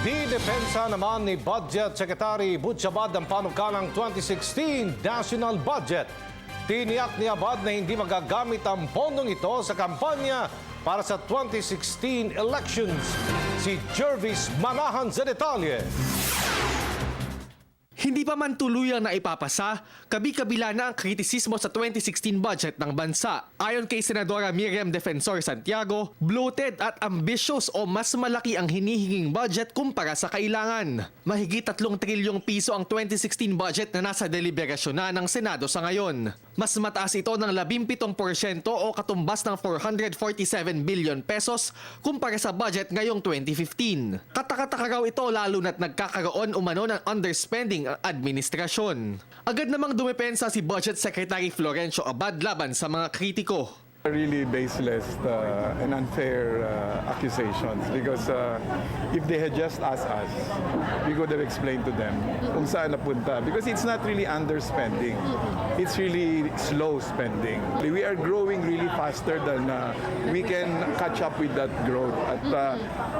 Dinepensa naman ni Budget Secretary Butch Abad ang panukalang 2016 National Budget. Tiniyak ni Abad na hindi magagamit ang pondong ito sa kampanya para sa 2016 elections. Si Jervis Manahan sa detalye. Hindi pa man tuluyang naipapasa, kabi-kabila na ang kritisismo sa 2016 budget ng bansa. Ayon kay Senadora Miriam Defensor Santiago, bloated at ambitious o mas malaki ang hinihinging budget kumpara sa kailangan. Mahigit 3 trilyong piso ang 2016 budget na nasa deliberasyon na ng Senado sa ngayon. Mas mataas ito ng 17% o katumbas ng 447 billion pesos kumpara sa budget ngayong 2015. Katakataka raw ito lalo na't nagkakaroon umano ng underspending ang administrasyon. Agad namang dumepensa si Budget Secretary Florencio Abad laban sa mga kritiko. Really baseless and unfair accusations because if they had just asked us, we could have explained to them kung saan napunta because it's not really underspending, it's really slow spending. We are growing really faster than we can catch up with that growth at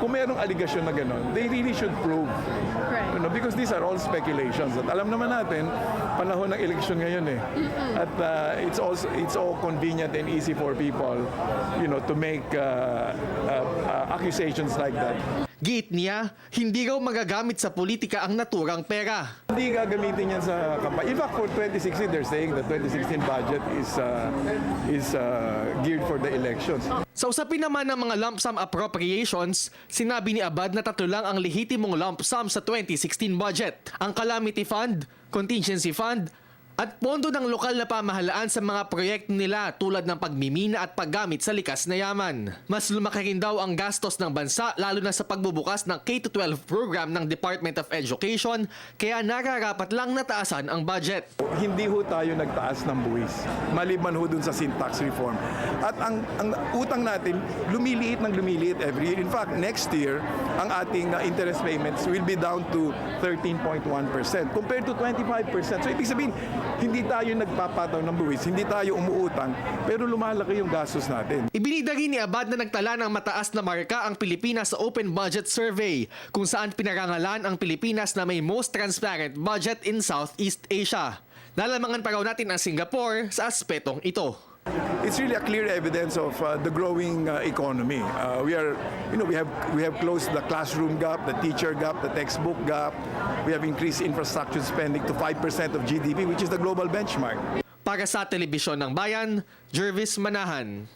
kung mayroong allegation na gano'n, they really should prove. You know, because these are all speculations at alam naman natin panahon ng election ngayon at it's all convenient and easy for people, you know, to make accusations like that. Giit niya, hindi raw magagamit sa politika ang naturang pera. Hindi gagamitin yan sa kampanya. In fact, for 2016, they're saying the 2016 budget is geared for the elections. Sa usapin naman ng mga lump sum appropriations, sinabi ni Abad na 3 lang ang lehitimong lump sum sa 2016 budget. Ang Calamity Fund, Contingency Fund, at pondo ng lokal na pamahalaan sa mga proyekto nila tulad ng pagmimina at paggamit sa likas na yaman. Mas lumaki rin daw ang gastos ng bansa lalo na sa pagbubukas ng K-12 program ng Department of Education kaya nararapat lang nataasan ang budget. Hindi ho tayo nagtaas ng buwis, maliban ho dun sa sin tax reform. At ang utang natin, lumiliit every year. In fact, next year, ang ating interest payments will be down to 13.1% compared to 25%. So ibig sabihin, hindi tayo nagpapataw ng buwis, hindi tayo umuutang, pero lumalaki yung gastos natin. Ibinida rin ni Abad na nagtala ng mataas na marka ang Pilipinas sa Open Budget Survey, kung saan pinarangalan ang Pilipinas na may most transparent budget in Southeast Asia. Lalamangan pa raw natin ang Singapore sa aspetong ito. It's really a clear evidence of the growing economy. We have closed the classroom gap, the teacher gap, the textbook gap. We have increased infrastructure spending to 5% of GDP, which is the global benchmark. Para sa Telebisyon ng Bayan, Jervis Manahan.